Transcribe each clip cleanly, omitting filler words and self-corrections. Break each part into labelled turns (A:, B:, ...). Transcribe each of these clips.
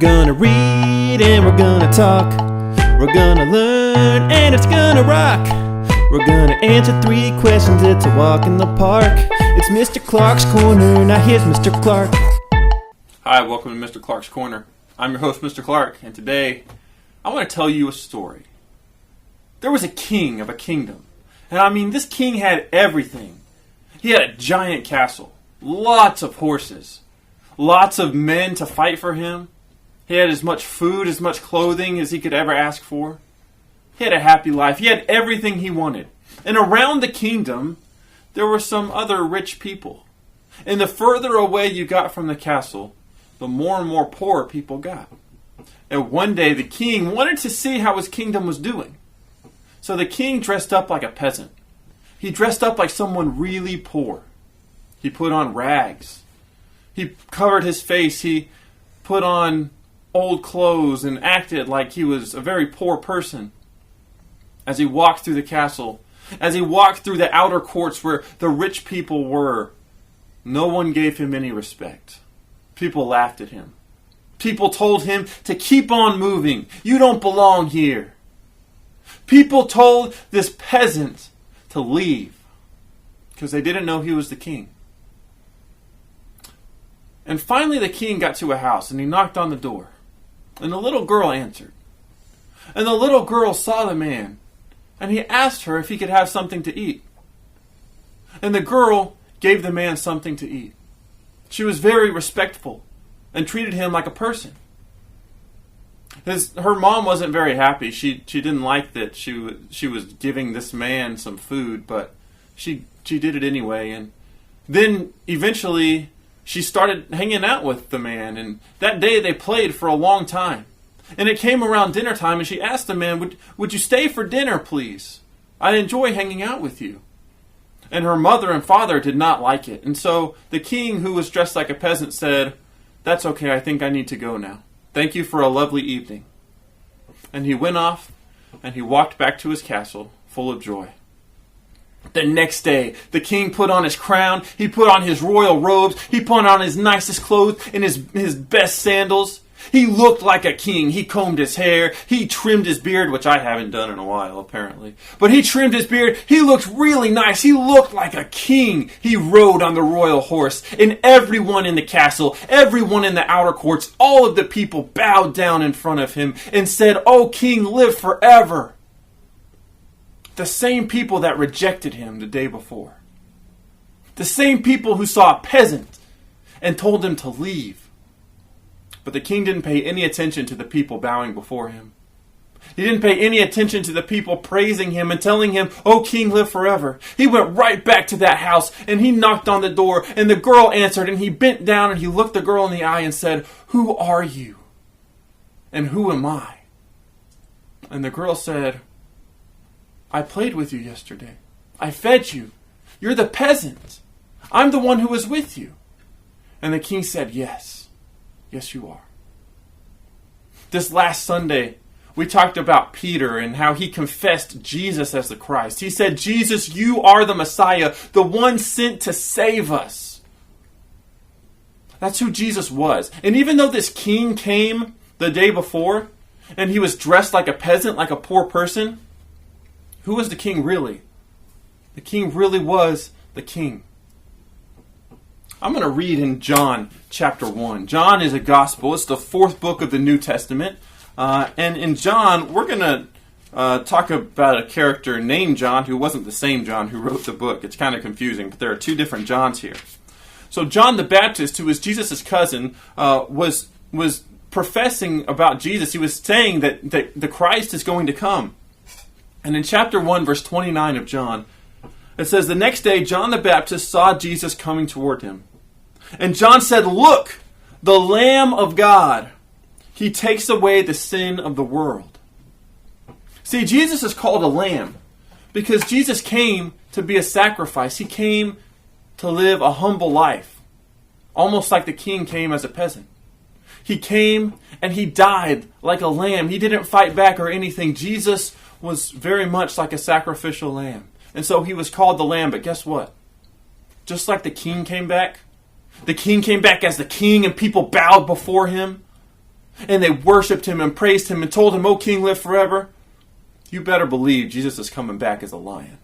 A: gonna read and we're gonna talk. We're gonna learn and it's gonna rock. We're gonna answer 3 questions, it's a walk in the park. It's Mr. Clark's Corner, now here's Mr. Clark.
B: Hi, welcome to Mr. Clark's Corner. I'm your host, Mr. Clark, and today I want to tell you a story. There was a king of a kingdom, and this king had everything. He had a giant castle, lots of horses, lots of men to fight for him. He had as much food, as much clothing as he could ever ask for. He had a happy life. He had everything he wanted. And around the kingdom, there were some other rich people. And the further away you got from the castle, the more and more poor people got. And one day the king wanted to see how his kingdom was doing. So the king dressed up like a peasant. He dressed up like someone really poor. He put on rags. He covered his face. He put on old clothes and acted like he was a very poor person. As he walked through the castle, as he walked through the outer courts where the rich people were, no one gave him any respect. People laughed at him. People told him to keep on moving. You don't belong here. People told this peasant to leave because they didn't know he was the king. And finally the king got to a house and he knocked on the door. And the little girl answered. And the little girl saw the man and he asked her if he could have something to eat. And the girl gave the man something to eat. She was very respectful and treated him like a person. Her mom wasn't very happy. She didn't like that she was giving this man some food, but she did it anyway. And then eventually she started hanging out with the man, and that day they played for a long time. And it came around dinner time, and she asked the man, would you stay for dinner, please? I enjoy hanging out with you. And her mother and father did not like it. And so the king, who was dressed like a peasant, said, "That's okay, I think I need to go now. Thank you for a lovely evening." And he went off, and he walked back to his castle, full of joy. The next day, the king put on his crown, he put on his royal robes, he put on his nicest clothes and his best sandals. He looked like a king. He combed his hair, he trimmed his beard, which I haven't done in a while, apparently. But he trimmed his beard, he looked really nice, he looked like a king. He rode on the royal horse, and everyone in the castle, everyone in the outer courts, all of the people bowed down in front of him and said, "Oh, king, live forever." The same people that rejected him the day before. The same people who saw a peasant and told him to leave. But the king didn't pay any attention to the people bowing before him. He didn't pay any attention to the people praising him and telling him, "Oh, king, live forever." He went right back to that house and he knocked on the door, and the girl answered, and he bent down and he looked the girl in the eye and said, "Who are you? And who am I?" And the girl said, "I played with you yesterday. I fed you. You're the peasant. I'm the one who was with you." And the king said, "Yes. Yes, you are." This last Sunday, we talked about Peter and how he confessed Jesus as the Christ. He said, "Jesus, you are the Messiah, the one sent to save us." That's who Jesus was. And even though this king came the day before, and he was dressed like a peasant, like a poor person, who was the king really? The king really was the king. I'm going to read in John chapter 1. John is a gospel. It's the 4th book of the New Testament. And in John, we're going to talk about a character named John who wasn't the same John who wrote the book. It's kind of confusing, but there are 2 different Johns here. So John the Baptist, who was Jesus' cousin, was professing about Jesus. He was saying that the Christ is going to come. And in chapter 1, verse 29 of John, it says, "The next day John the Baptist saw Jesus coming toward him. And John said, 'Look, the Lamb of God. He takes away the sin of the world.'" See, Jesus is called a lamb because Jesus came to be a sacrifice. He came to live a humble life, almost like the king came as a peasant. He came and he died like a lamb. He didn't fight back or anything. Jesus was very much like a sacrificial lamb. And so he was called the Lamb. But guess what? Just like the king came back as the king and people bowed before him. and they worshiped him and praised him and told him, "O King, live forever," you better believe Jesus is coming back as a lion.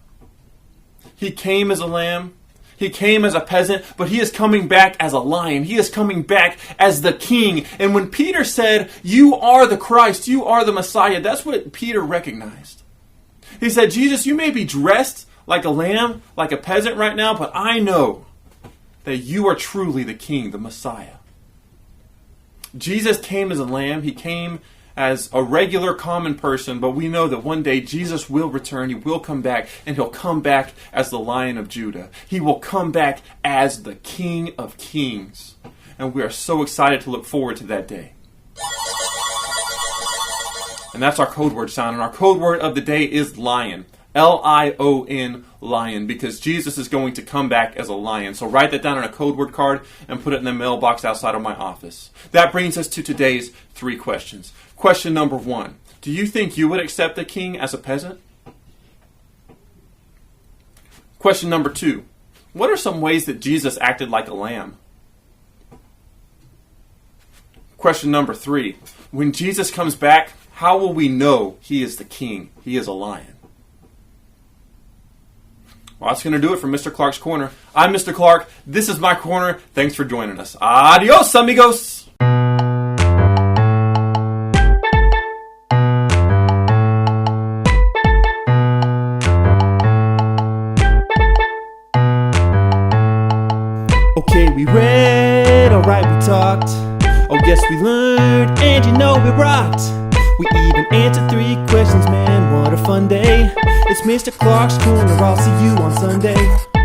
B: He came as a lamb. He came as a peasant, but he is coming back as a lion. He is coming back as the king. And when Peter said, "You are the Christ, you are the Messiah," that's what Peter recognized. He said, "Jesus, you may be dressed like a lamb, like a peasant right now, but I know that you are truly the king, the Messiah." Jesus came as a lamb. He came as a regular common person, but we know that one day Jesus will return. He will come back, and he'll come back as the Lion of Judah. He will come back as the King of Kings. And we are so excited to look forward to that day. And that's our code word sound. And our code word of the day is lion. Lion, lion, because Jesus is going to come back as a lion. So write that down on a code word card and put it in the mailbox outside of my office. That brings us to today's 3 questions. Question number 1. Do you think you would accept the king as a peasant? Question number 2. What are some ways that Jesus acted like a lamb? Question number 3. When Jesus comes back, how will we know he is the king? He is a lion. Well, that's going to do it for Mr. Clark's Corner. I'm Mr. Clark. This is my corner. Thanks for joining us. Adios, amigos.
A: Okay, we read, alright, we talked. Oh, yes, we learned, and you know we rocked. We even answered 3 questions, man, what a fun day. It's Mr. Clark's Corner, I'll see you on Sunday.